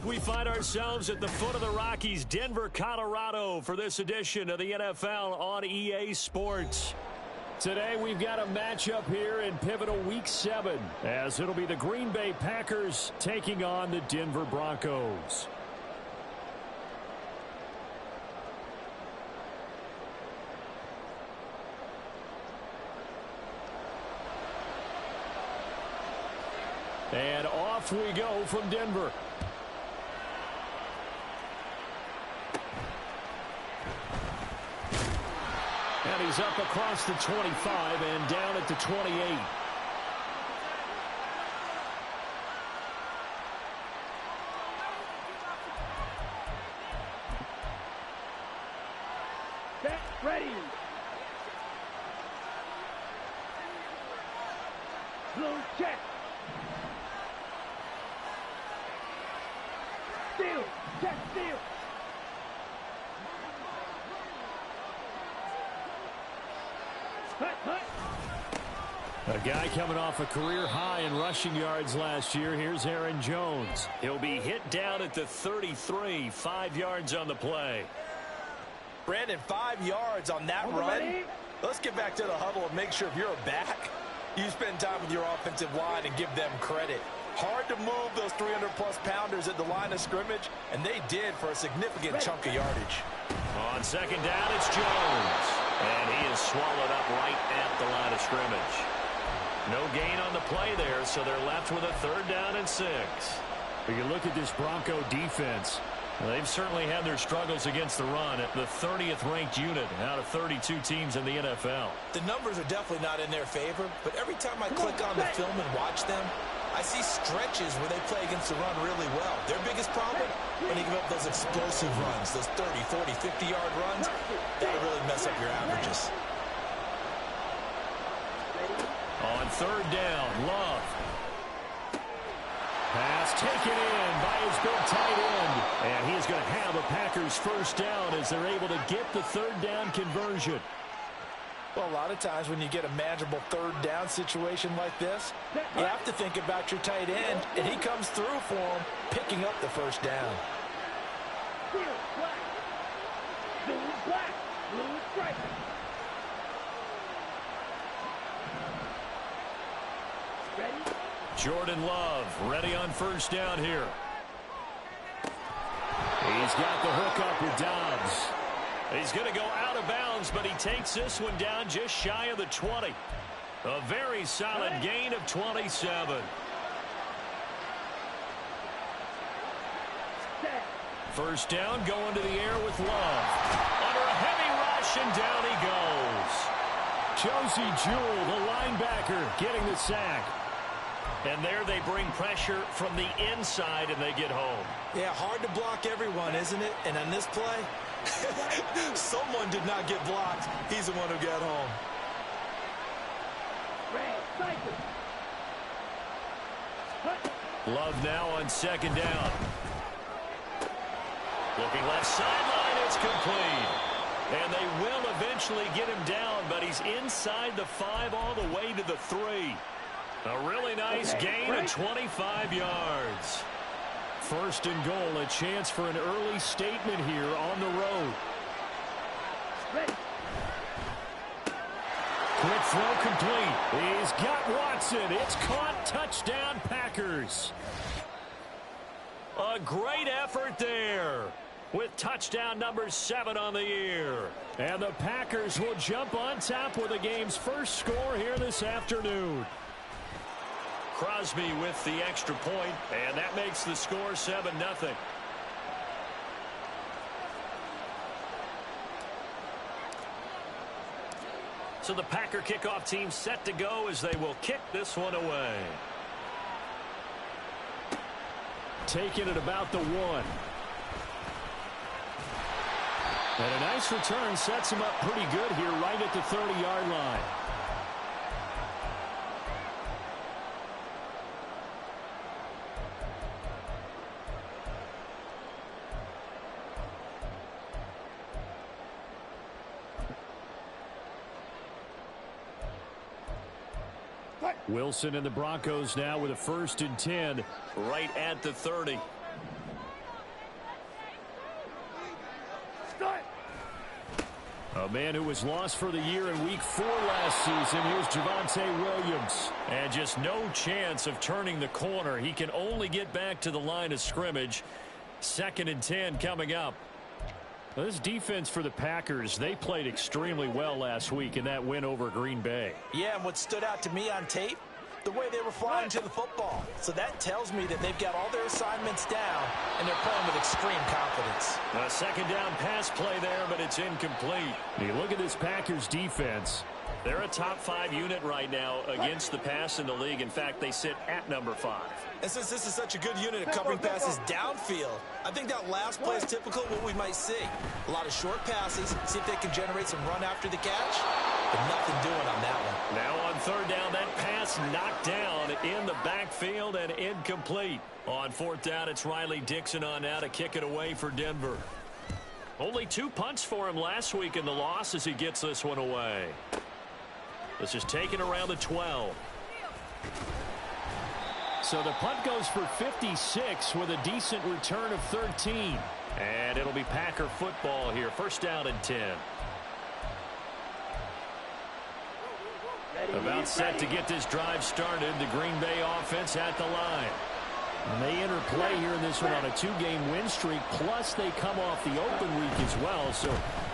We find ourselves at the foot of the Rockies, Denver, Colorado, for this edition of the NFL on EA Sports. Today, we've got a matchup here in pivotal Week 7, as it'll be the Green Bay Packers taking on the Denver Broncos. And off we go from Denver. And he's up across the 25 and down at the 28. Set, ready. Blue check. Steal, check, steal. A guy coming off a career high in rushing yards last year. Here's Aaron Jones. He'll be hit down at the 33, 5 yards on the play. Brandon, 5 yards on that run. Let's get back to the huddle and make sure if you're a back, you spend time with your offensive line and give them credit. Hard to move those 300-plus pounders at the line of scrimmage, and they did for a significant chunk of yardage. On second down, it's Jones. And he is swallowed up right at the line of scrimmage. No gain on the play there, so they're left with a 3rd down and 6. When you look at this Bronco defense, they've certainly had their struggles against the run at the 30th ranked unit out of 32 teams in the NFL. The numbers are definitely not in their favor, but every time I click on the film and watch them, I see stretches where they play against the run really well. Their biggest problem, when they give up those explosive runs, those 30, 40, 50-yard runs, they really mess up your averages. On 3rd down, Love. Pass taken in by his big tight end. And he's going to have a Packers 1st down as they're able to get the 3rd down conversion. Well, a lot of times when you get a manageable 3rd down situation like this, you have to think about your tight end, and he comes through for him, picking up the 1st down. Blue, black. Blue, black. Blue, stripe. Ready? Jordan Love ready on 1st down here. He's got the hook up with Dobbs. He's going to go out of bounds, but he takes this one down just shy of the 20. A very solid gain of 27. 1st down, going to the air with Love. Under a heavy rush, and down he goes. Josie Jewell, the linebacker, getting the sack. And there they bring pressure from the inside, and they get home. Yeah, hard to block everyone, isn't it? And on this play, someone did not get blocked. He's the one who got home. Love now on 2nd down. Looking left sideline, it's complete. And they will eventually get him down, but he's inside the 5 all the way to the 3. A really nice gain of 25 yards. 1st and goal, a chance for an early statement here on the road. Quick throw complete. He's got Watson. It's caught. Touchdown, Packers. A great effort there with touchdown number 7 on the year. And the Packers will jump on top with the game's first score here this afternoon. Crosby with the extra point, and that makes the score 7-0. So the Packer kickoff team set to go as they will kick this one away. Taking it about the 1. And a nice return sets him up pretty good here right at the 30-yard line. Wilson and the Broncos now with a 1st and 10 right at the 30. A man who was lost for the year in Week 4 last season. Here's Javonte Williams. And just no chance of turning the corner. He can only get back to the line of scrimmage. 2nd and 10 coming up. Well, this defense for the Packers, they played extremely well last week in that win over Green Bay. Yeah, and what stood out to me on tape, the way they were flying to the football. So that tells me that they've got all their assignments down, and they're playing with extreme confidence. A 2nd down pass play there, but it's incomplete. You look at this Packers defense. They're a top 5 unit right now against the pass in the league. In fact, they sit at number 5. And since this is such a good unit of covering passes downfield, I think that last play is typical of what we might see. A lot of short passes, see if they can generate some run after the catch, but nothing doing on that one. Now on 3rd down, that pass knocked down in the backfield and incomplete. On 4th down, it's Riley Dixon on now to kick it away for Denver. Only 2 punts for him last week in the loss as he gets this one away. This is taken around the 12. So the punt goes for 56 with a decent return of 13. And it'll be Packer football here. 1st down and 10. About set to get this drive started. The Green Bay offense at the line. And they enter play here in this one on a 2-game win streak. Plus they come off the open week as well. So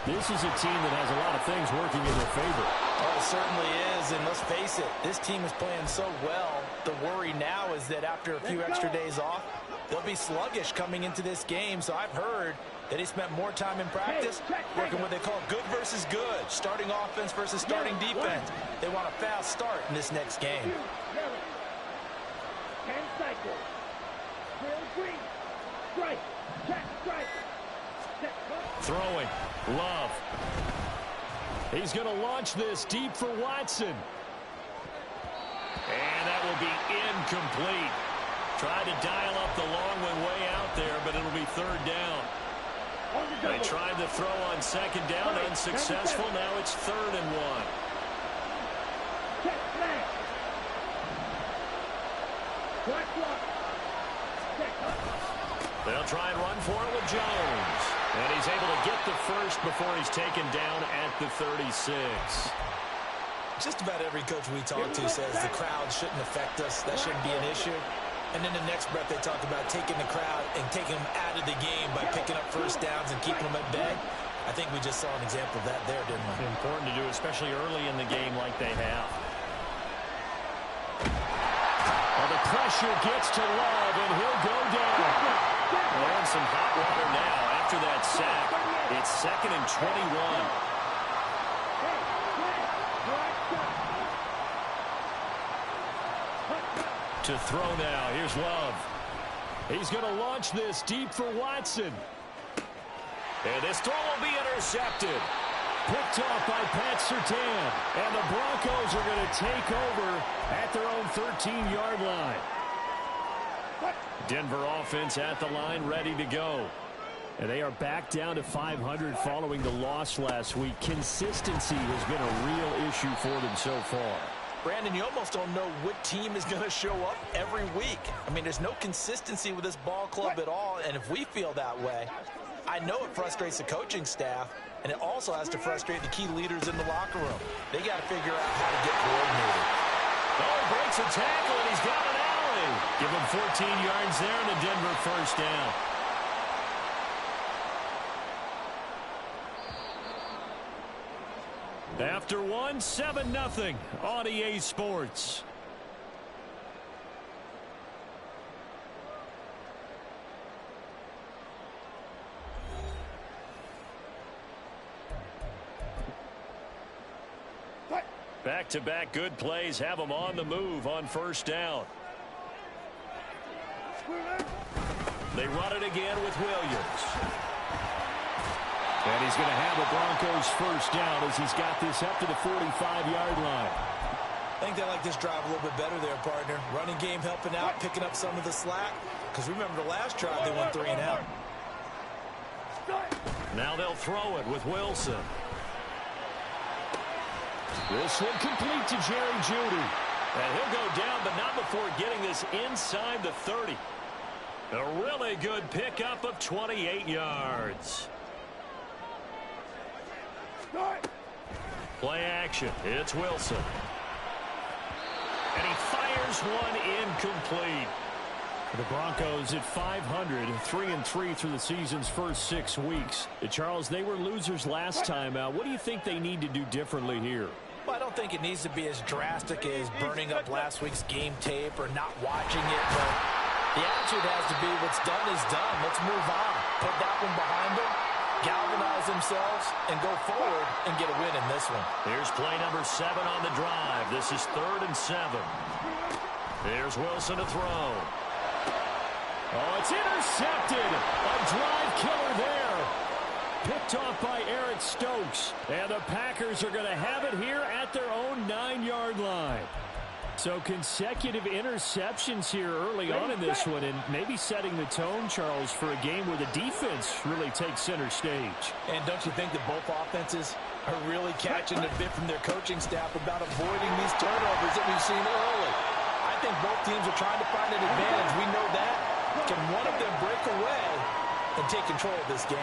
this is a team that has a lot of things working in their favor. Oh, it certainly is, and let's face it, this team is playing so well. The worry now is that after a few extra days off, they'll be sluggish coming into this game. So I've heard that he spent more time in practice working what they call good versus good, starting offense versus starting defense. They want a fast start in this next game. 10 cycles. Green. Strike. Check. Strike. Throwing. Love. He's going to launch this deep for Watson. And that will be incomplete. Tried to dial up the long one way out there, but it'll be 3rd down. They tried to throw on 2nd down, unsuccessful. Now it's 3rd and 1. Check flag. Black block. They'll try and run for it with Jones. And he's able to get the first before he's taken down at the 36. Just about every coach we talk to says the crowd shouldn't affect us. That shouldn't be an issue. And then the next breath they talk about taking the crowd and taking them out of the game by picking up 1st downs and keeping them at bay. I think we just saw an example of that there, didn't we? Important to do, especially early in the game like they have. Well, the pressure gets to Love, and he'll go down. And some hot water now after that sack. It's 2nd and 21. To throw now. Here's Love. He's going to launch this deep for Watson. And this throw will be intercepted. Picked off by Pat Surtain. And the Broncos are going to take over at their own 13-yard line. Denver offense at the line, ready to go. And they are back down to 500 following the loss last week. Consistency has been a real issue for them so far. Brandon, you almost don't know what team is going to show up every week. I mean, there's no consistency with this ball club at all, and if we feel that way, I know it frustrates the coaching staff, and it also has to frustrate the key leaders in the locker room. They got to figure out how to get coordinated. Oh, he breaks a tackle, and he's got an alley. Give him 14 yards there, and the Denver 1st down. After 7-0 on EA Sports. Back-to-back good plays have them on the move on 1st down. They run it again with Williams. And he's going to have the Broncos 1st down as he's got this up to the 45-yard line. I think they like this drive a little bit better there, partner. Running game helping out, picking up some of the slack. Because remember the last drive, they went 3 and out. Now they'll throw it with Wilson. This one complete to Jerry Jeudy. And he'll go down, but not before getting this inside the 30. A really good pickup of 28 yards. Play action. It's Wilson. And he fires one incomplete. The Broncos at 500, 3-3 through the season's first 6 weeks. Charles, they were losers last time out. What do you think they need to do differently here? Well, I don't think it needs to be as drastic as burning up last week's game tape or not watching it, but the attitude has to be what's done is done. Let's move on. Put that one behind them, galvanize themselves, and go forward and get a win in this one. Here's play number 7 on the drive. This is 3rd and 7. Here's Wilson to throw. Oh, it's intercepted. A drive killer there. Picked off by Eric Stokes. And the Packers are going to have it here at their own 9-yard line. So consecutive interceptions here early on in this one, and maybe setting the tone, Charles, for a game where the defense really takes center stage. And don't you think that both offenses are really catching the bit from their coaching staff about avoiding these turnovers that we've seen early? I think both teams are trying to find an advantage. We know that. Can one of them break away and take control of this game?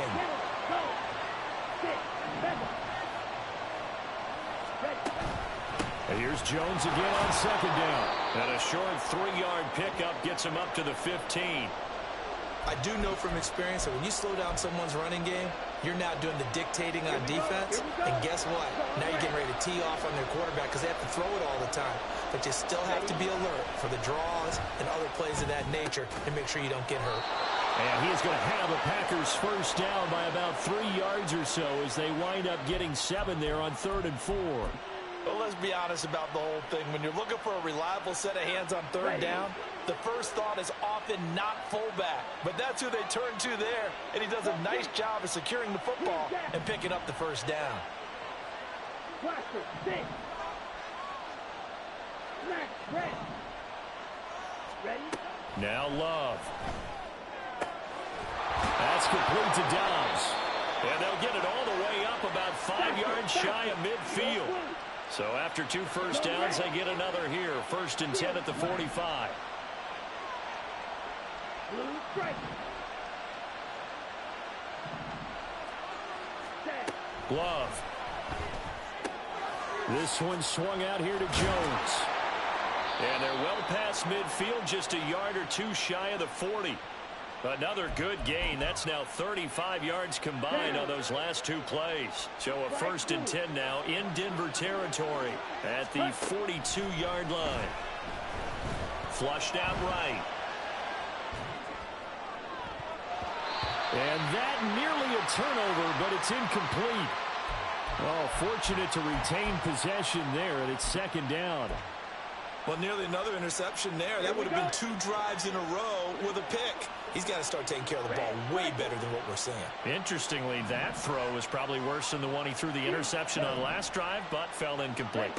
And here's Jones again on 2nd down. And a short 3-yard pickup gets him up to the 15. I do know from experience that when you slow down someone's running game, you're now doing the dictating on defense. And guess what? Now you're getting ready to tee off on their quarterback because they have to throw it all the time. But you still have to be alert for the draws and other plays of that nature and make sure you don't get hurt. And he is going to have a Packers first down by about 3 yards or so as they wind up getting 7 there on 3rd and 4. Well, let's be honest about the whole thing. When you're looking for a reliable set of hands on 3rd down, the first thought is often not fullback. But that's who they turn to there, and he does a nice job of securing the football and picking up the first down. Now Love. That's complete to Dobbs. And they'll get it all the way up about 5 yards shy of midfield. So after 2 first downs, they get another here. 1st and 10 at the 45. Love. This one swung out here to Jones. And they're well past midfield, just a yard or 2 shy of the 40. Another good gain. That's now 35 yards combined on those last 2 plays. So a 1st and 10 now in Denver territory at the 42-yard line. Flushed out right. And that nearly a turnover, but it's incomplete. Oh, fortunate to retain possession there, and it's 2nd down. Well, nearly another interception there. That would have been 2 drives in a row with a pick. He's got to start taking care of the ball way better than what we're seeing. Interestingly, that throw was probably worse than the one he threw the interception on last drive, but fell incomplete.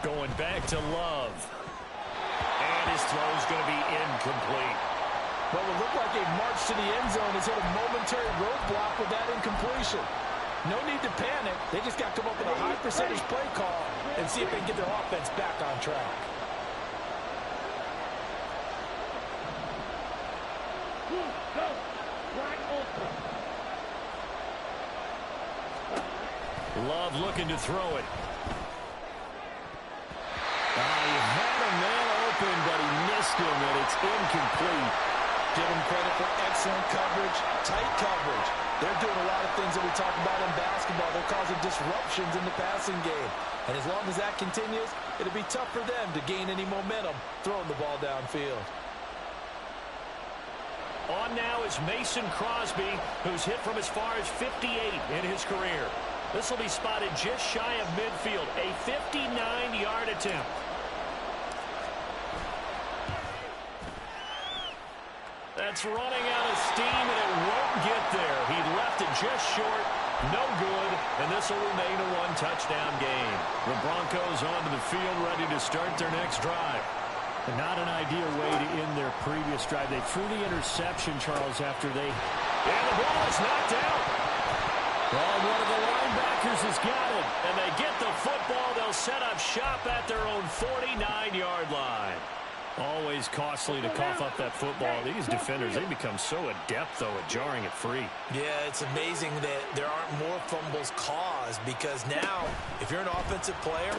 Going back to Love. And his throw is going to be incomplete. Well, it looked like a march to the end zone has hit a momentary roadblock with that incompletion. No need to panic. They just got to come up with a high percentage play call and see if they can get their offense back on track. Love looking to throw it. He had a man open, but he missed him, and it's incomplete. Give them credit for excellent coverage, tight coverage. They're doing a lot of things that we talk about in basketball. They're causing disruptions in the passing game. And as long as that continues, it'll be tough for them to gain any momentum throwing the ball downfield. On now is Mason Crosby, who's hit from as far as 58 in his career. This will be spotted just shy of midfield, a 59-yard attempt. That's running out of steam, and it won't get there. He left it just short, no good, and this will remain a 1-touchdown game. The Broncos onto the field, ready to start their next drive. Not an ideal way to end their previous drive. They threw the interception, Charles, after they... And the ball is knocked out. Well, one of the linebackers has got it. And they get the football. They'll set up shop at their own 49-yard line. Always costly to cough up that football. These defenders, they become so adept, though, at jarring it free. Yeah, it's amazing that there aren't more fumbles caused, because now, if you're an offensive player,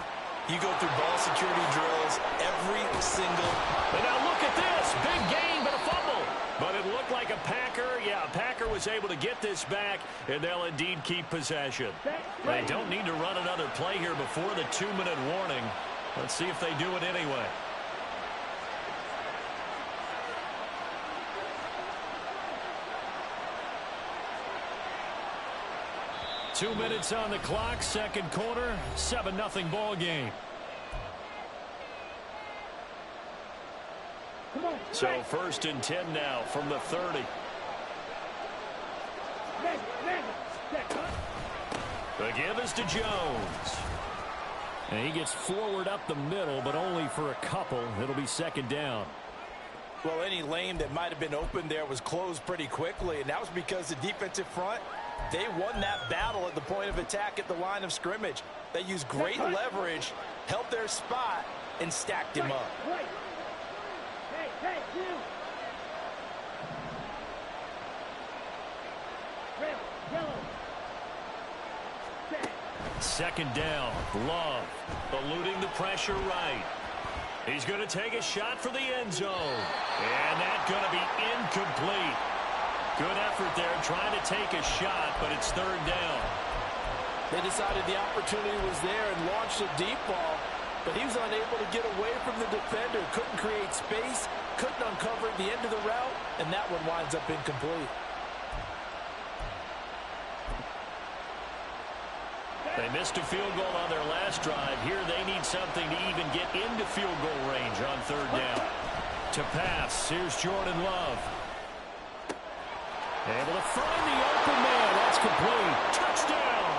you go through ball security drills every single. And now look at this. Big gain, but a fumble. But it looked like a Packer. Yeah, a Packer was able to get this back, and they'll indeed keep possession. They don't need to run another play here before the 2-minute warning. Let's see if they do it anyway. Two minutes on the clock, second quarter, 7-0 ball game. So 1st and 10 now from the 30. The give is to Jones. And he gets forward up the middle, but only for a couple. It'll be 2nd down. Well, any lane that might have been open there was closed pretty quickly, and that was because the defensive front, they won that battle at the point of attack at the line of scrimmage. They used great leverage, held their spot, and stacked him up. Hey, you! Red, yellow. 2nd down, Love, eluding the pressure right. He's going to take a shot for the end zone. And that's going to be incomplete. Good effort there trying to take a shot, but it's 3rd down. They decided the opportunity was there and launched a deep ball, but he was unable to get away from the defender, couldn't create space, couldn't uncover the end of the route, and that one winds up incomplete. They missed a field goal on their last drive. Here they need something to even get into field goal range on 3rd down. To pass, here's Jordan Love. Able to find the open man. That's complete. Touchdown!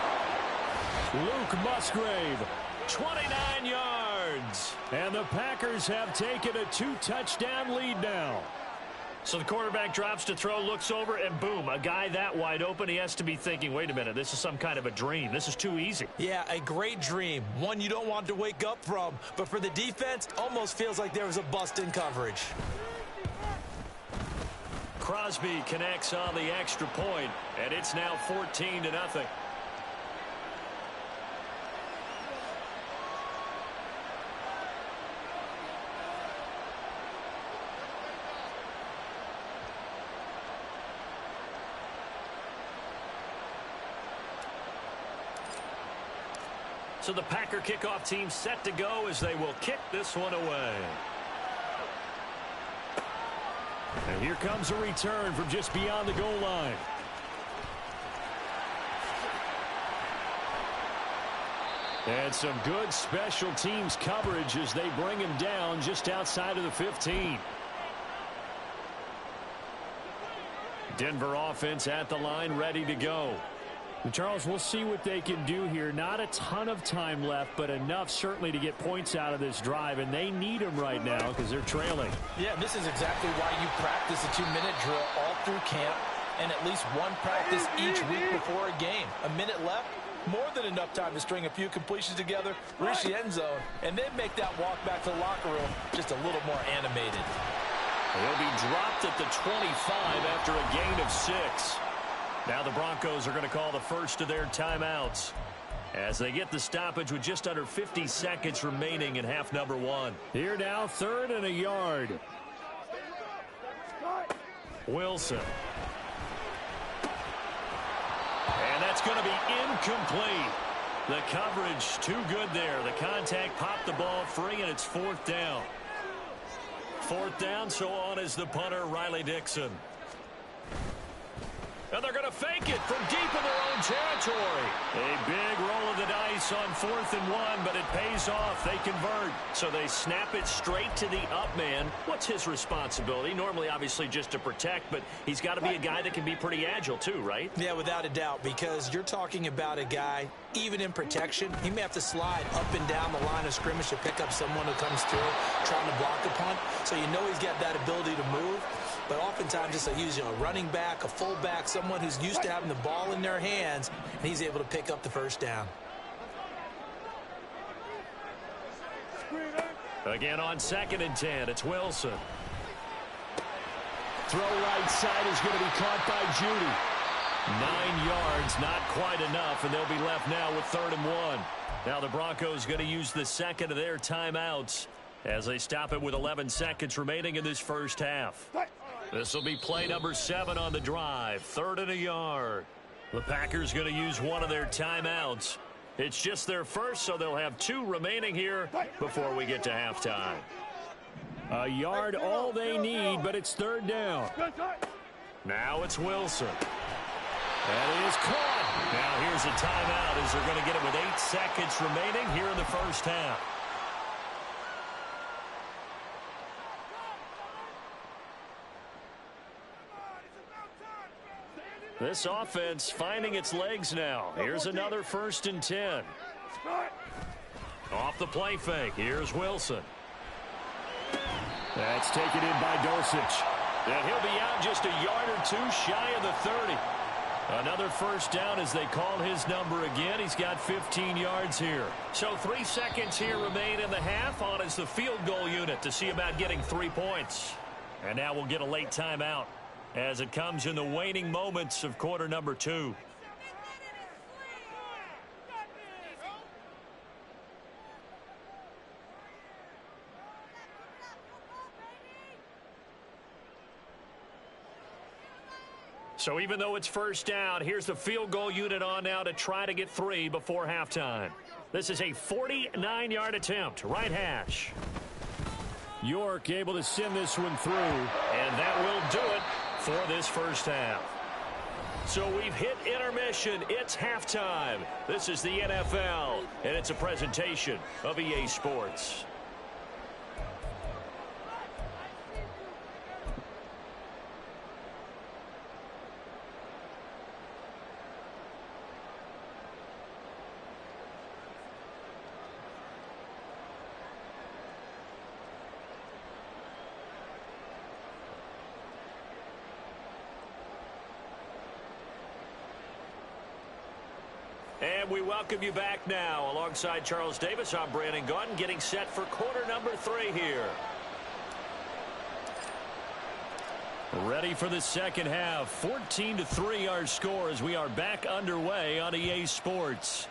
Luke Musgrave, 29 yards. And the Packers have taken a 2-touchdown lead now. So the quarterback drops to throw, looks over, and boom, a guy that wide open. He has to be thinking, wait a minute, this is some kind of a dream. This is too easy. Yeah, a great dream. One you don't want to wake up from. But for the defense, almost feels like there was a bust in coverage. Crosby connects on the extra point, and it's now 14-0. So the Packer kickoff team set to go as they will kick this one away. And here comes a return from just beyond the goal line. And some good special teams coverage as they bring him down just outside of the 15. Denver offense at the line, ready to go. Charles, we'll see what they can do here. Not a ton of time left, but enough certainly to get points out of this drive, and they need them right now because they're trailing. Yeah, this is exactly why you practice a 2-minute drill all through camp and at least one practice each week before a game. A minute left, more than enough time to string a few completions together, reach the end zone, and then make that walk back to the locker room just a little more animated. He'll be dropped at the 25 after a gain of 6. Now the Broncos are going to call the first of their timeouts as they get the stoppage with just under 50 seconds remaining in half number 1. Here now, 3rd and a yard. Wilson. And that's going to be incomplete. The coverage too good there. The contact popped the ball free, and it's 4th down. 4th down, so on is the punter, Riley Dixon. And they're going to fake it from deep in their own territory. A big roll of the dice on 4th and 1, but it pays off. They convert. So they snap it straight to the up man. What's his responsibility? Normally, obviously, just to protect, but he's got to be a guy that can be pretty agile too, right? Yeah, without a doubt, because you're talking about a guy, even in protection, he may have to slide up and down the line of scrimmage to pick up someone who comes through trying to block a punt. So you know he's got that ability to move. But oftentimes, just use a running back, a fullback, someone who's used to having the ball in their hands, and he's able to pick up the first down. Again on 2nd and 10, it's Wilson. Throw right side is going to be caught by Judy. 9 yards, not quite enough, and they'll be left now with 3rd and 1. Now the Broncos going to use the second of their timeouts as they stop it with 11 seconds remaining in this first half. This will be play number 7 on the drive, 3rd and a yard. The Packers going to use one of their timeouts. It's just their first, so they'll have 2 remaining here before we get to halftime. A yard all they need, but it's 3rd down. Now it's Wilson. And it is caught. Now here's a timeout as they're going to get it with 8 seconds remaining here in the first half. This offense finding its legs now. Here's another 1st and 10. Off the play fake. Here's Wilson. That's taken in by Dulcich. And he'll be out just a yard or 2 shy of the 30. Another 1st down as they call his number again. He's got 15 yards here. So 3 seconds here remain in the half. On is the field goal unit to see about getting 3 points. And now we'll get a late timeout as it comes in the waning moments of quarter number 2. So even though it's 1st down, here's the field goal unit on now to try to get 3 before halftime. This is a 49-yard attempt, right hash. York able to send this one through. And that will do it for this first half. So we've hit intermission. It's halftime. This is the NFL, and it's a presentation of EA Sports. And we welcome you back now. Alongside Charles Davis, I'm Brandon Gaudin, getting set for quarter number 3 here. Ready for the second half. 14-3 our score as we are back underway on EA Sports.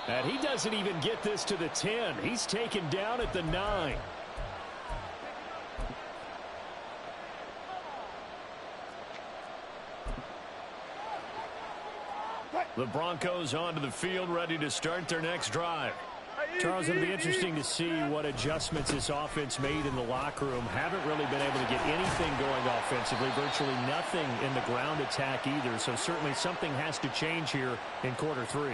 And he doesn't even get this to the 10. He's taken down at the 9. The Broncos onto the field, ready to start their next drive. Charles, it'll be interesting to see what adjustments this offense made in the locker room. Haven't really been able to get anything going offensively, virtually nothing in the ground attack either. So certainly something has to change here in quarter 3.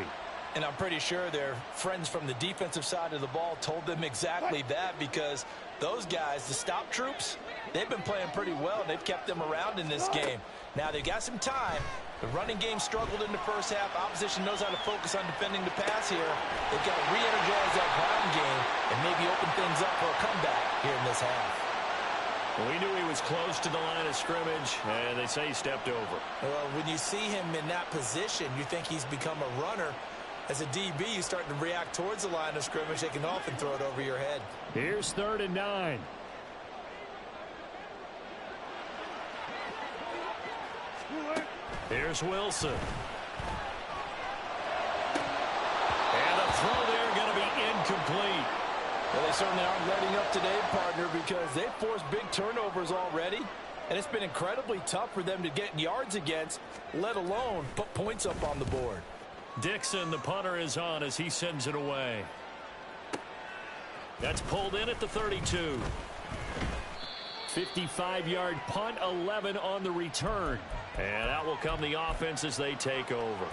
And I'm pretty sure their friends from the defensive side of the ball told them exactly that, because those guys, the stop troops, they've been playing pretty well, and they've kept them around in this game. Now they've got some time. The running game struggled in the first half. Opposition knows how to focus on defending the pass here. They've got to re-energize that ground game and maybe open things up for a comeback here in this half. We knew he was close to the line of scrimmage, and they say he stepped over. Well, when you see him in that position, you think he's become a runner. As a DB, you start to react towards the line of scrimmage. They can often throw it over your head. Here's 3rd and 9. Here's Wilson. And the throw there going to be incomplete. Well, they certainly aren't letting up today, partner, because they've forced big turnovers already. And it's been incredibly tough for them to get yards against, let alone put points up on the board. Dixon, the punter, is on as he sends it away. That's pulled in at the 32. 55-yard punt, 11 on the return. And out will come the offense as they take over.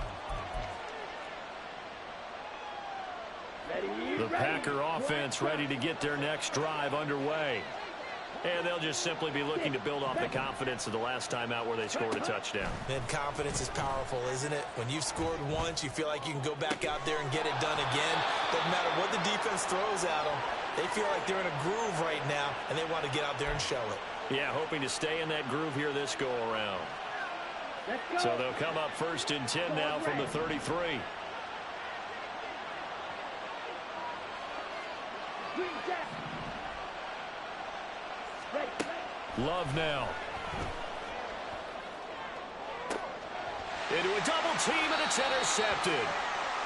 The Packer offense ready to get their next drive underway. And they'll just simply be looking to build off the confidence of the last time out where they scored a touchdown. And confidence is powerful, isn't it? When you've scored once, you feel like you can go back out there and get it done again. Doesn't matter what the defense throws at them. They feel like they're in a groove right now, and they want to get out there and show it. Yeah, hoping to stay in that groove here this go-around. So they'll come up 1st and 10 now from the 33. Love now. Into a double team, and it's intercepted.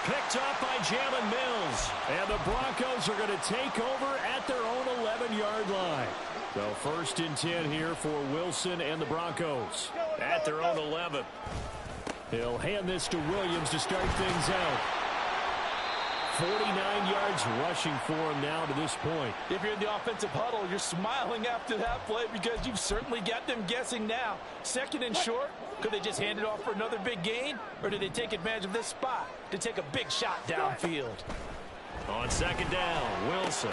Picked up by Jalen Mills. And the Broncos are going to take over at their own 11-yard line. So 1st and 10 here for Wilson and the Broncos. At their own 11. He'll hand this to Williams to start things out. 49 yards rushing for him now to this point. If you're in the offensive huddle, you're smiling after that play because you've certainly got them guessing now. 2nd and short, could they just hand it off for another big gain? Or did they take advantage of this spot to take a big shot downfield? On 2nd down, Wilson.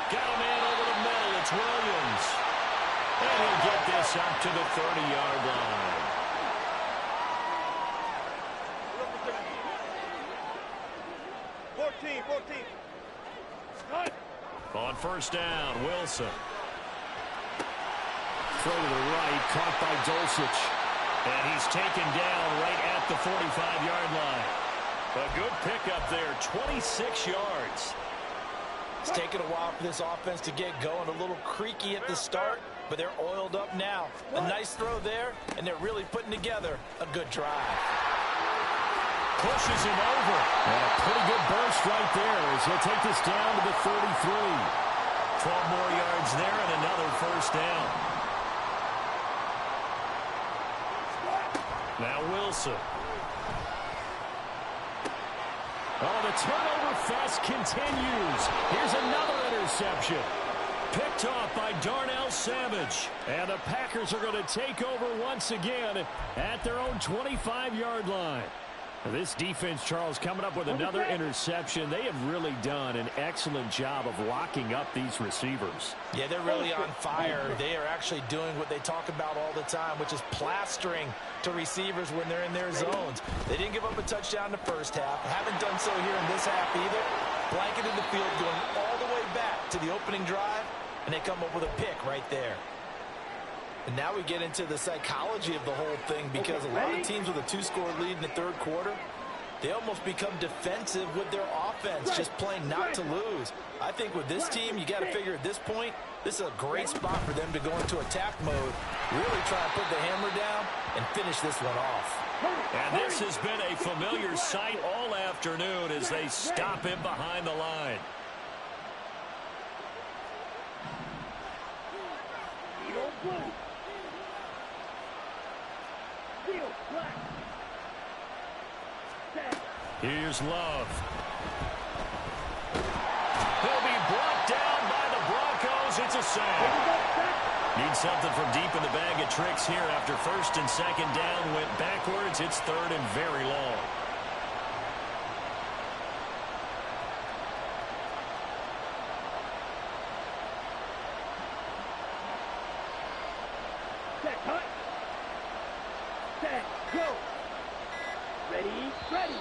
Got a man over the middle. It's Williams. And he'll get this up to the 30-yard line. On 1st down, Wilson. Throw to the right, caught by Dulcich. And he's taken down right at the 45-yard line. A good pickup there, 26 yards. It's taken a while for this offense to get going. A little creaky at the start, but they're oiled up now. A nice throw there, and they're really putting together a good drive. Pushes him over. And a pretty good burst right there as he'll take this down to the 33. 12 more yards there and another 1st down. Now Wilson. Oh, the turnover fest continues. Here's another interception. Picked off by Darnell Savage. And the Packers are going to take over once again at their own 25-yard line. This defense, Charles, coming up with another interception. They have really done an excellent job of locking up these receivers. Yeah, they're really on fire. They are actually doing what they talk about all the time, which is plastering to receivers when they're in their zones. They didn't give up a touchdown in the first half. Haven't done so here in this half either. Blanketed the field, going all the way back to the opening drive, and they come up with a pick right there. And now we get into the psychology of the whole thing, because a lot of teams with a 2-score lead in the 3rd quarter, they almost become defensive with their offense, just playing not to lose. I think with this team, you got to figure at this point, this is a great spot for them to go into attack mode, really try and put the hammer down and finish this one off. And this has been a familiar sight all afternoon as they stop him behind the line. Here's Love. He'll be brought down by the Broncos. It's a sack. Need something from deep in the bag of tricks here after 1st and 2nd down. Went backwards. It's 3rd and very long. Set, cut. Set, go. Ready, ready.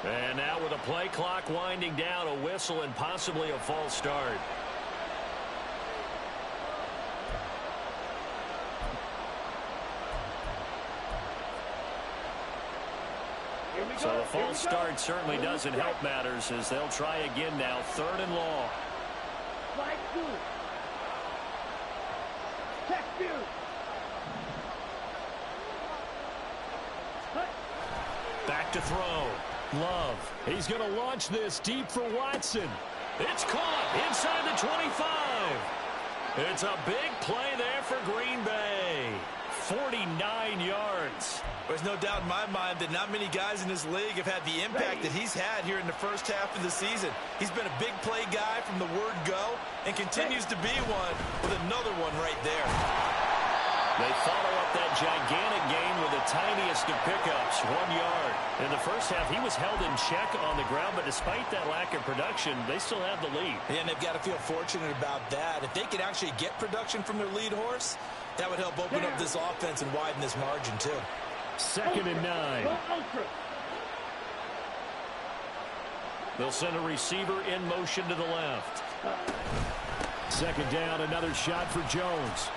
And now with a play clock winding down, a whistle and possibly a false start. So the false start certainly doesn't help matters as they'll try again now. 3rd and long. Slide through. Check through. Back to throw. Love. He's going to launch this deep for Watson. It's caught inside the 25. It's a big play there for Green Bay. 49 yards. There's no doubt in my mind that not many guys in this league have had the impact that he's had here in the first half of the season. He's been a big play guy from the word go and continues to be one with another one right there. They follow up that gigantic gain with the tiniest of pickups, 1 yard. In the first half, he was held in check on the ground, but despite that lack of production, they still have the lead. And they've got to feel fortunate about that. If they could actually get production from their lead horse, that would help open up this offense and widen this margin too. 2nd and 9. They'll send a receiver in motion to the left. 2nd down, another shot for Jones.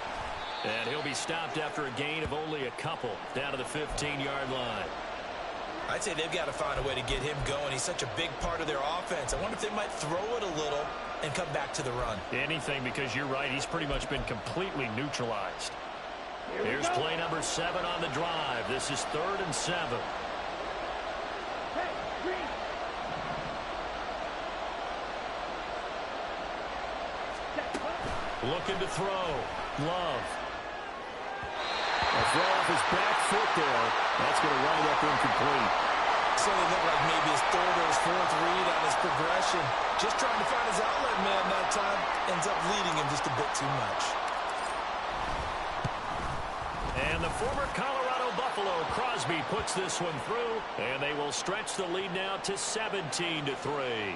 And he'll be stopped after a gain of only a couple down to the 15-yard line. I'd say they've got to find a way to get him going. He's such a big part of their offense. I wonder if they might throw it a little and come back to the run. Anything, because you're right. He's pretty much been completely neutralized. Here's play number 7 on the drive. This is 3rd and 7. Looking to throw. Love. A throw off his back foot there. That's going to wind up incomplete. So it looked like maybe his 3rd or his 4th read on his progression. Just trying to find his outlet man that time. Ends up leading him just a bit too much. And the former Colorado Buffalo, Crosby, puts this one through. And they will stretch the lead now to 17-3.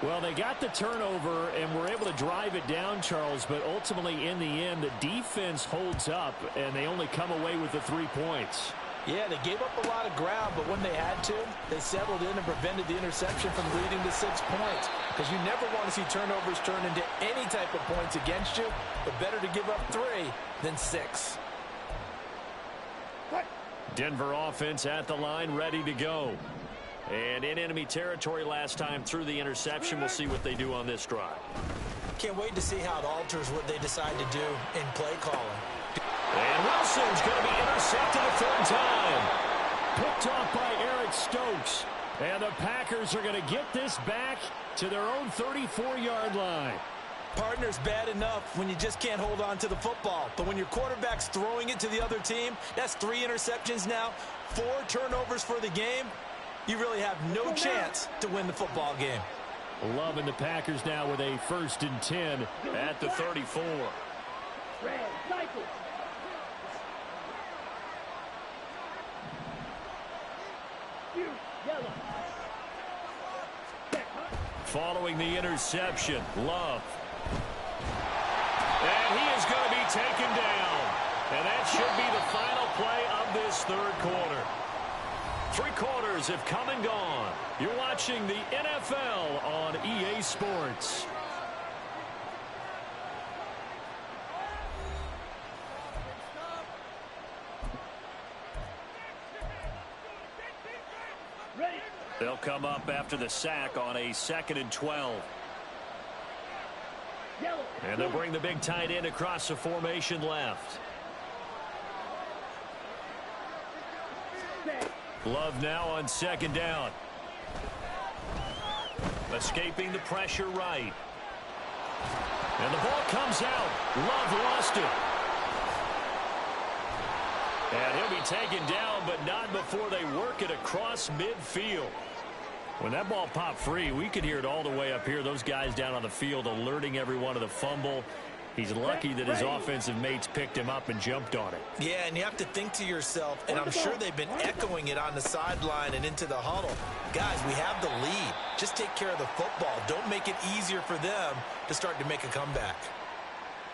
Well, they got the turnover and were able to drive it down, Charles, but ultimately in the end, the defense holds up, and they only come away with the 3 points. Yeah, they gave up a lot of ground, but when they had to, they settled in and prevented the interception from leading to 6 points. Because you never want to see turnovers turn into any type of points against you, but better to give up 3 than 6. Denver offense at the line, ready to go. And in enemy territory last time through the interception. We'll see what they do on this drive. Can't wait to see how it alters what they decide to do in play calling. And Wilson's going to be intercepted a 3rd time. Picked off by Eric Stokes. And the Packers are going to get this back to their own 34-yard line. Partner's bad enough when you just can't hold on to the football. But when your quarterback's throwing it to the other team, that's 3 interceptions now, 4 turnovers for the game. You really have no chance to win the football game. Love and the Packers now with a 1st and 10 at the 34. Red, cycle. Yellow. Following the interception, Love. And he is going to be taken down. And that should be the final play of this 3rd quarter. 3 quarters have come and gone. You're watching the NFL on EA Sports. Ready. They'll come up after the sack on a 2nd and 12. Yellow. And they'll bring the big tight end across the formation left. Love now on 2nd down. Escaping the pressure right. And the ball comes out. Love lost it. And he'll be taken down, but not before they work it across midfield. When that ball popped free, we could hear it all the way up here. Those guys down on the field alerting everyone of the fumble. He's lucky that his offensive mates picked him up and jumped on it. Yeah, and you have to think to yourself, and I'm sure they've been echoing it on the sideline and into the huddle. Guys, we have the lead. Just take care of the football. Don't make it easier for them to start to make a comeback.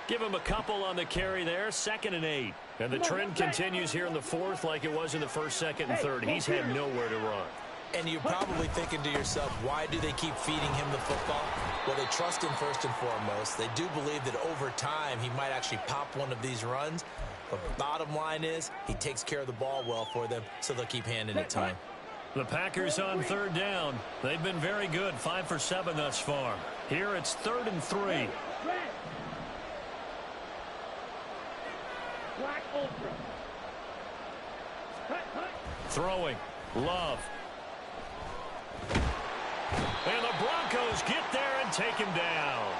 Give him a couple on the carry there, 2nd and 8. And the trend continues here in the 4th like it was in the 1st, 2nd, and 3rd. He's had nowhere to run. And you're probably thinking to yourself, why do they keep feeding him the football? Well, they trust him first and foremost. They do believe that over time he might actually pop one of these runs. But bottom line is he takes care of the ball well for them, so they'll keep handing it to him. The Packers on 3rd down. They've been very good, 5 for 7 thus far. Here it's 3rd and 3. Red. Black Ultra. Cut. Throwing. Love. And the Broncos get there and take him down.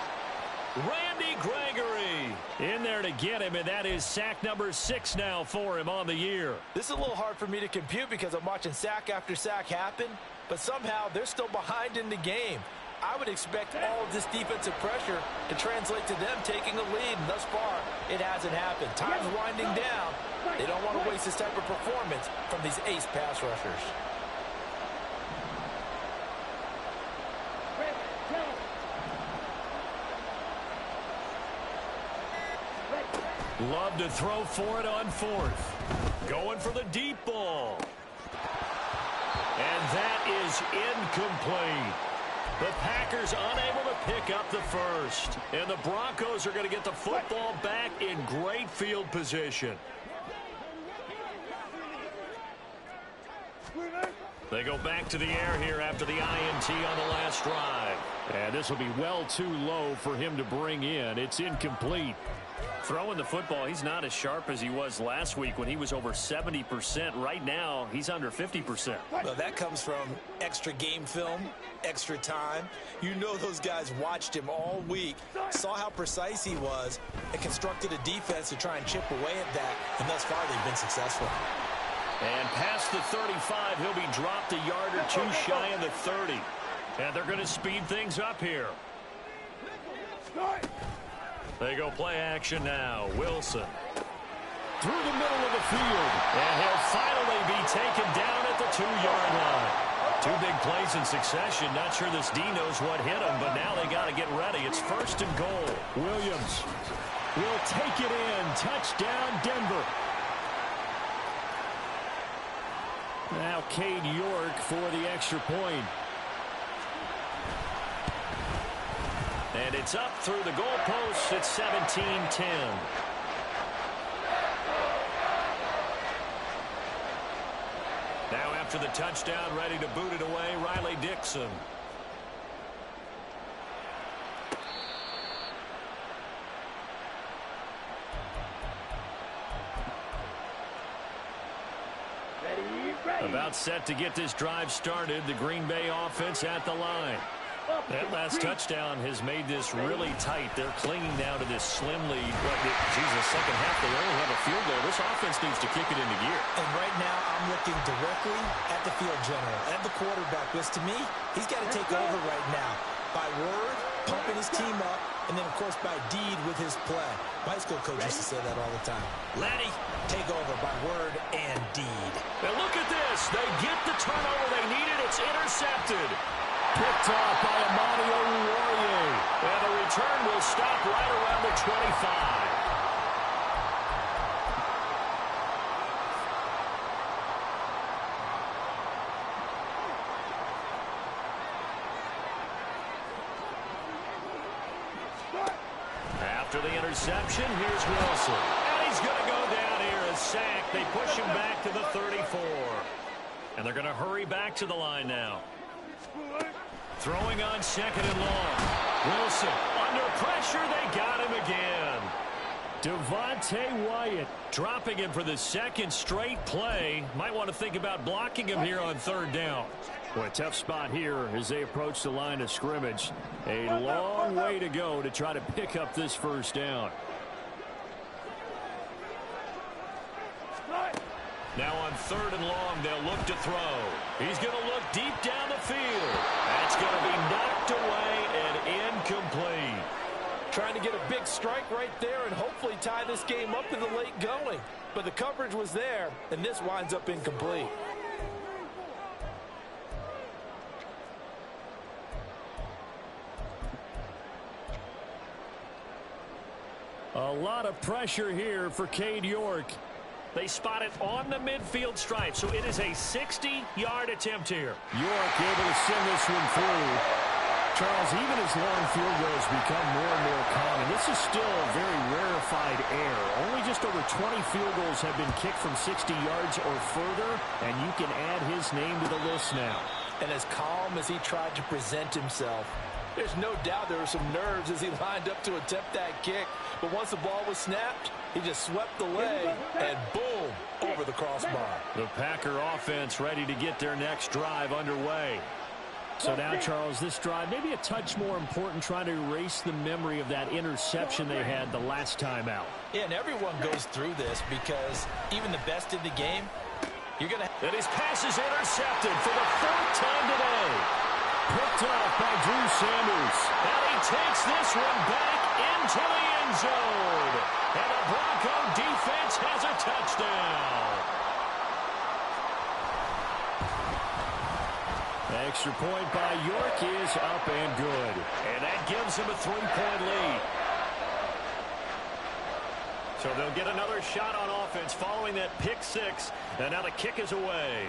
Randy Gregory in there to get him, and that is sack number 6 now for him on the year. This is a little hard for me to compute because I'm watching sack after sack happen, but somehow they're still behind in the game. I would expect all of this defensive pressure to translate to them taking a lead, and thus far, it hasn't happened. Time's winding down. They don't want to waste this type of performance from these ace pass rushers. Love to throw for it on 4th. Going for the deep ball. And that is incomplete. The Packers unable to pick up the first. And the Broncos are going to get the football back in great field position. They go back to the air here after the INT on the last drive. And this will be well too low for him to bring in. It's incomplete. Throwing the football, he's not as sharp as he was last week when he was over 70%. Right now, he's under 50%. Well, that comes from extra game film, extra time. You know those guys watched him all week, saw how precise he was, and constructed a defense to try and chip away at that, and thus far they've been successful. And past the 35, he'll be dropped a yard or two shy of the 30. And they're going to speed things up here. They go play action now. Wilson. Through the middle of the field. And he'll finally be taken down at the 2-yard line. Two big plays in succession. Not sure this D knows what hit him, but now they got to get ready. It's 1st and goal. Williams will take it in. Touchdown, Denver. Now Cade York for the extra point. And it's up through the goalposts. It's 17-10. Now after the touchdown, ready to boot it away, Riley Dixon. About set to get this drive started. The Green Bay offense at the line. That last touchdown has made this really tight. They're clinging now to this slim lead. The second half, they only have a field goal. This offense needs to kick it into gear. And right now, I'm looking directly at the field general, at the quarterback, because to me, he's got to take over right now. By word, pumping his team up, and then, of course, by deed with his play. My high school coach used to say that all the time. Laddie, take over by word and deed. Now look at this. They get the turnover they needed. It's intercepted. Picked off by Amani Oruwariye. And the return will stop right around the 25. After the interception, here's Wilson. And he's going to go down here. A sack. They push him back to the 34. And they're going to hurry back to the line now. Throwing on 2nd and long. Wilson under pressure. They got him again. Devontae Wyatt dropping him for the 2nd straight play. Might want to think about blocking him here on 3rd down. Boy, a tough spot here as they approach the line of scrimmage. A long way to go to try to pick up this 1st down. Now on 3rd and long, they'll look to throw. He's going to look deep down the field. That's going to be knocked away and incomplete. Trying to get a big strike right there and hopefully tie this game up in the late going. But the coverage was there, and this winds up incomplete. A lot of pressure here for Cade York. They spot it on the midfield stripe, so it is a 60-yard attempt here. York able to send this one through. Charles, even as long field goals become more and more common, this is still a very rarefied air. Only just over 20 field goals have been kicked from 60 yards or further, and you can add his name to the list now. And as calm as he tried to present himself, there's no doubt there were some nerves as he lined up to attempt that kick. But once the ball was snapped, he just swept the leg and boom, over the crossbar. The Packer offense ready to get their next drive underway. So now, Charles, this drive maybe a touch more important, trying to erase the memory of that interception they had the last time out. Yeah, and everyone goes through this because even the best in the game, you're going to... And his pass is intercepted for the 4th time today. Picked off by Drew Sanders. And he takes this one back into the end zone. And the Bronco defense has a touchdown. Extra point by York is up and good. And that gives him a 3-point lead. So they'll get another shot on offense following that pick 6. And now the kick is away.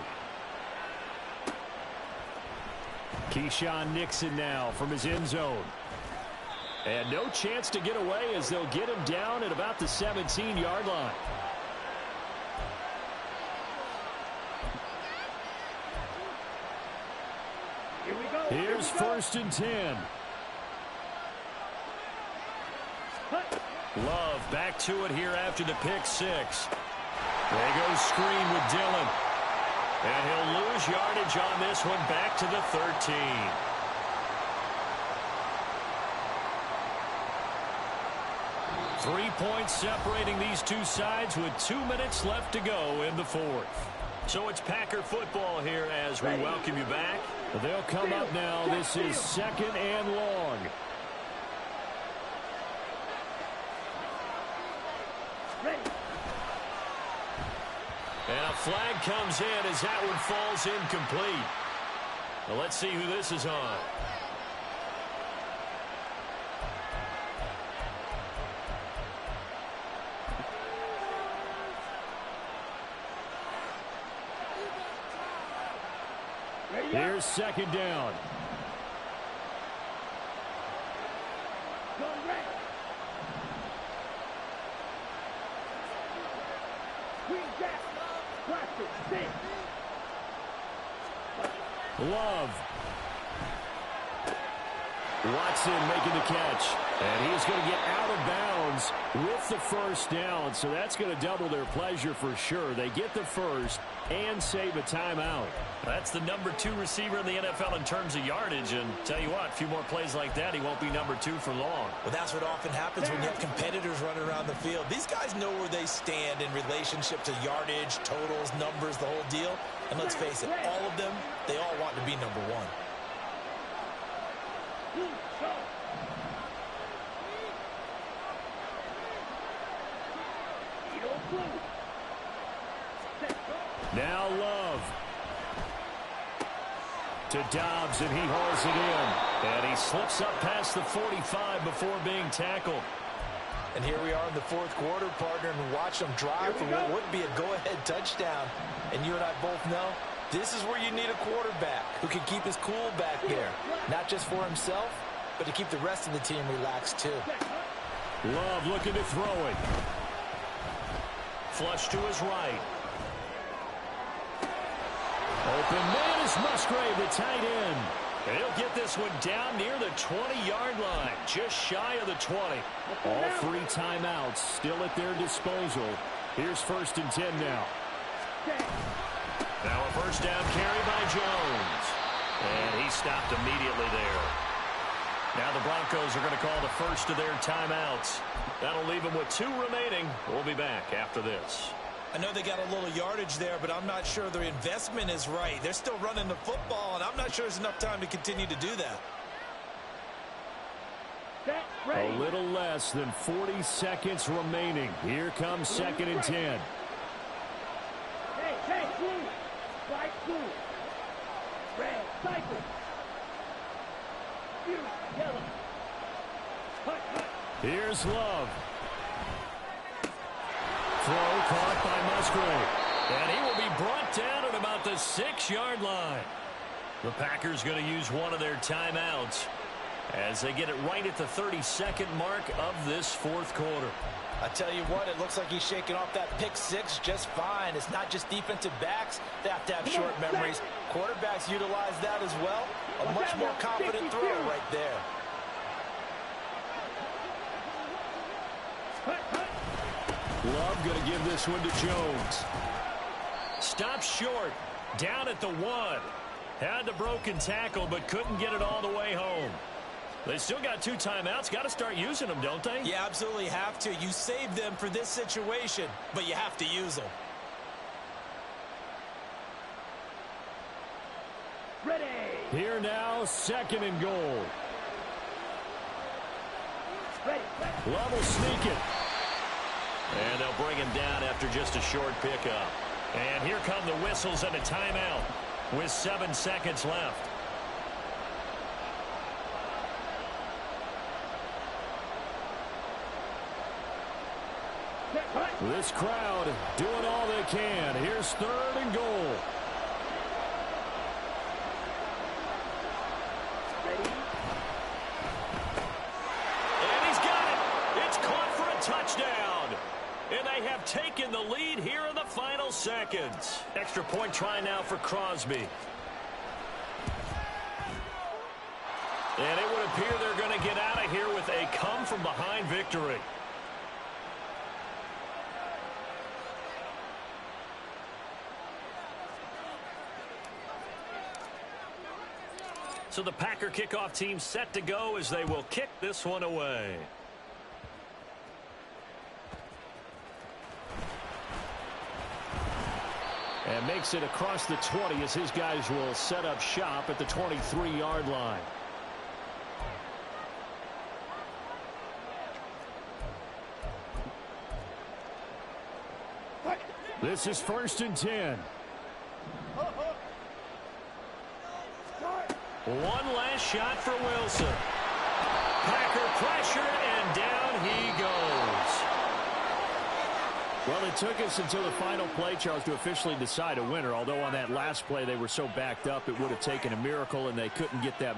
Keyshawn Nixon now from his end zone. And no chance to get away as they'll get him down at about the 17-yard line. Here we go. Here's first and 10. Love back to it here after the pick six. There goes screen with Dillon. And he'll lose yardage on this one back to the 13. Three points separating these two sides with 2 minutes left to go in the fourth. So it's Packer football here as we welcome you back. They'll come up now. This is second and long. And a flag comes in as that one falls incomplete. Well, let's see who this is on. Here's second down. Love. Watson making the catch. And he is going to get out of bounds with the first down. So that's going to double their pleasure for sure. They get the first and save a timeout. That's the number 2 receiver in the NFL in terms of yardage. And tell you what, a few more plays like that, he won't be number 2 for long. Well, that's what often happens when you have competitors running around the field. These guys know where they stand in relationship to yardage, totals, numbers, the whole deal. And let's face it, all of them, they all want to be number 1. Now Love. To Dobbs, and he hauls it in. And he slips up past the 45 before being tackled. And here we are in the fourth quarter, partner, and watch them drive for what would be a go-ahead touchdown. And you and I both know this is where you need a quarterback who can keep his cool back there. Not just for himself, but to keep the rest of the team relaxed too. Love looking to throw it. Flush to his right. Open man is Musgrave, the tight end. And he'll get this one down near the 20-yard line, just shy of the 20. All 3 timeouts still at their disposal. Here's first and 10 now. Now a first down carry by Jones. And he stopped immediately there. Now the Broncos are going to call the first of their timeouts. That'll leave them with 2 remaining. We'll be back after this. I know they got a little yardage there, but I'm not sure their investment is right. They're still running the football, and I'm not sure there's enough time to continue to do that. A little less than 40 seconds remaining. Here comes second and 10. Hey, blue. Right, blue. Red, cycle. Yellow. Here's Love. Throw caught by Musgrave. And he will be brought down at about the 6-yard line. The Packers going to use one of their timeouts as they get it right at the 32nd mark of this fourth quarter. I tell you what, it looks like he's shaking off that pick 6 just fine. It's not just defensive backs. They have to have short memories. Quarterbacks utilize that as well. A much more confident throw right there. Love going to give this one to Jones. Stops short. Down at the 1. Had the broken tackle, but couldn't get it all the way home. They still got 2 timeouts. Got to start using them, don't they? You absolutely have to. You save them for this situation, but you have to use them. Ready. Here now, second and goal. Ready. Love will sneak it. And they'll bring him down after just a short pickup. And here come the whistles and a timeout with 7 seconds left. This crowd doing all they can. Here's third and goal. And he's got it. It's caught for a touchdown. And they have taken the lead here in the final seconds. Extra point try now for Crosby. And it would appear they're going to get out of here with a come-from-behind victory. So the Packer kickoff team set to go as they will kick this one away. And makes it across the 20 as his guys will set up shop at the 23-yard line. This is 1st and 10. One last shot for Wilson. Packer pressure, and down he goes. Well, it took us until the final play, Charles, to officially decide a winner. Although on that last play they were so backed up, it would have taken a miracle, and they couldn't get that